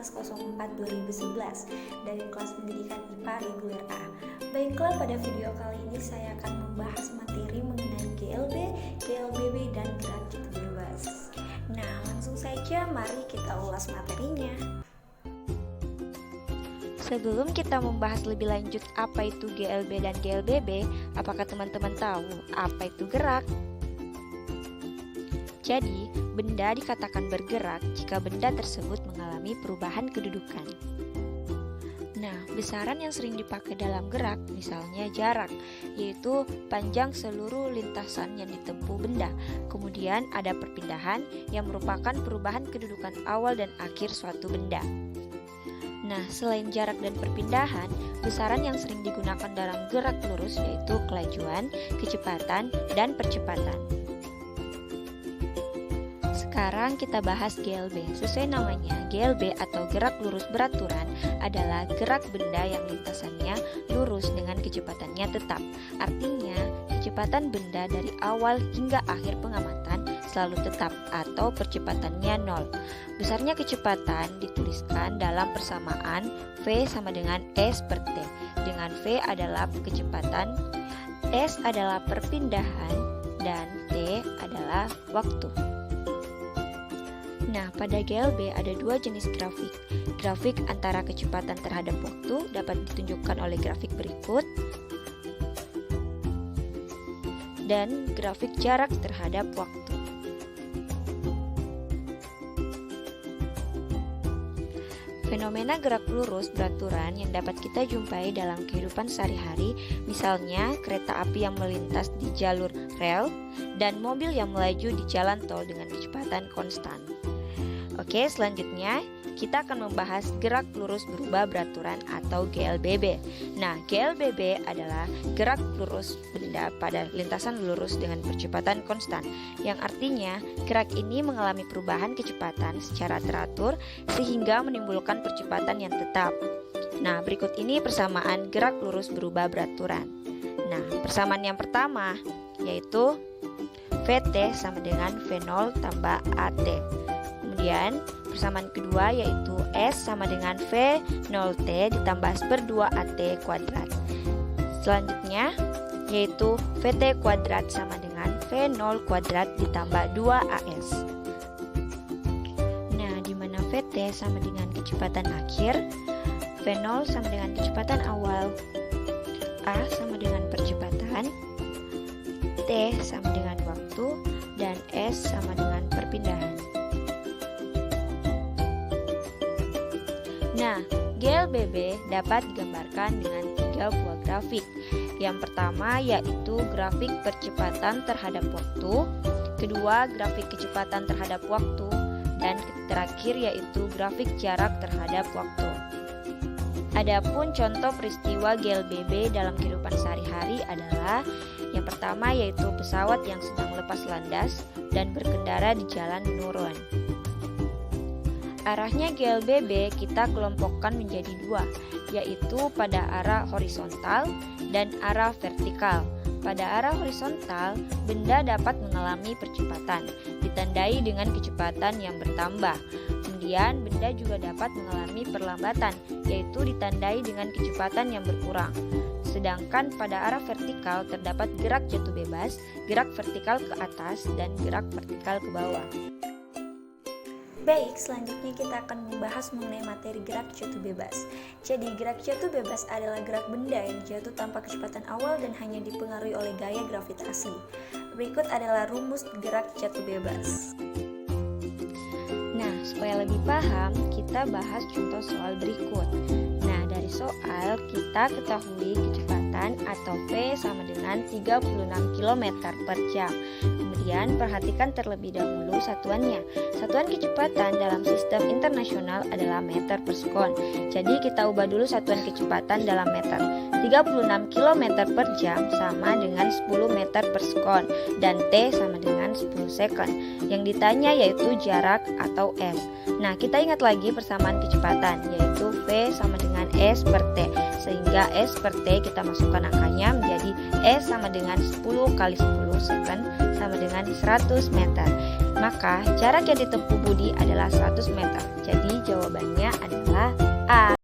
kelas 04-2011 dari kelas pendidikan IPA reguler A. Baiklah, pada video kali ini saya akan membahas materi mengenai GLB, GLBB, dan gerak cetu bebas. Nah, langsung saja mari kita ulas materinya. Sebelum kita membahas lebih lanjut apa itu GLB dan GLBB, apakah teman-teman tahu apa itu gerak? Jadi, benda dikatakan bergerak jika benda tersebut mengalami perubahan kedudukan. Nah, besaran yang sering dipakai dalam gerak misalnya jarak, yaitu panjang seluruh lintasan yang ditempuh benda. Kemudian ada perpindahan yang merupakan perubahan kedudukan awal dan akhir suatu benda. Nah, selain jarak dan perpindahan, besaran yang sering digunakan dalam gerak lurus yaitu kelajuan, kecepatan, dan percepatan. Sekarang kita bahas GLB. Sesuai namanya, GLB atau gerak lurus beraturan adalah gerak benda yang lintasannya lurus dengan kecepatannya tetap. Artinya, kecepatan benda dari awal hingga akhir pengamatan selalu tetap atau percepatannya 0. Besarnya kecepatan dituliskan dalam persamaan V sama dengan S per T, dengan V adalah kecepatan, S adalah perpindahan, dan T adalah waktu. Nah, pada GLB ada dua jenis grafik. Grafik antara kecepatan terhadap waktu dapat ditunjukkan oleh grafik berikut, dan grafik jarak terhadap waktu. Fenomena gerak lurus beraturan yang dapat kita jumpai dalam kehidupan sehari-hari, misalnya kereta api yang melintas di jalur rel dan mobil yang melaju di jalan tol dengan kecepatan konstan. Oke, selanjutnya kita akan membahas gerak lurus berubah beraturan atau GLBB. Nah, GLBB adalah gerak lurus benda pada lintasan lurus dengan percepatan konstan, yang artinya gerak ini mengalami perubahan kecepatan secara teratur sehingga menimbulkan percepatan yang tetap. Nah, berikut ini persamaan gerak lurus berubah beraturan. Nah, persamaan yang pertama yaitu VT sama dengan V0 tambah AT. Kemudian persamaan kedua yaitu S sama dengan V0T ditambah per 2 AT kuadrat. Selanjutnya yaitu VT kuadrat sama dengan V0 kuadrat ditambah 2 AS. Nah, di mana VT sama dengan kecepatan akhir, V0 sama dengan kecepatan awal, A sama dengan percepatan, T sama dengan waktu, dan S sama dengan perpindahan. Nah, GLBB dapat digambarkan dengan 3 buah grafik. Yang pertama yaitu grafik percepatan terhadap waktu, kedua grafik kecepatan terhadap waktu, dan terakhir yaitu grafik jarak terhadap waktu. Adapun contoh peristiwa GLBB dalam kehidupan sehari-hari adalah yang pertama yaitu pesawat yang sedang lepas landas dan berkendara di jalan menurun. Arahnya GLBB kita kelompokkan menjadi dua, yaitu pada arah horizontal dan arah vertikal. Pada arah horizontal, benda dapat mengalami percepatan, ditandai dengan kecepatan yang bertambah. Kemudian, benda juga dapat mengalami perlambatan, yaitu ditandai dengan kecepatan yang berkurang. Sedangkan pada arah vertikal terdapat gerak jatuh bebas, gerak vertikal ke atas, dan gerak vertikal ke bawah. Baik, selanjutnya kita akan membahas mengenai materi gerak jatuh bebas. Jadi, gerak jatuh bebas adalah gerak benda yang jatuh tanpa kecepatan awal dan hanya dipengaruhi oleh gaya gravitasi. Berikut adalah rumus gerak jatuh bebas. Nah, supaya lebih paham, kita bahas contoh soal berikut. Nah, dari soal kita ketahui kecepatan atau V sama dengan 36 km per jam. Kemudian perhatikan terlebih dahulu satuannya. Satuan kecepatan dalam sistem internasional adalah meter per sekon. Jadi kita ubah dulu satuan kecepatan dalam meter. 36 km per jam sama dengan 10 meter per sekon dan T sama dengan 10 second. Yang ditanya yaitu jarak atau S. Nah, kita ingat lagi persamaan kecepatan yaitu V sama dengan S per T. Sehingga S per T kita masukkan angkanya menjadi S sama dengan 10 kali 10 second sama dengan 100 meter. Maka jarak yang ditempuh Budi adalah 100 meter. Jadi jawabannya adalah A.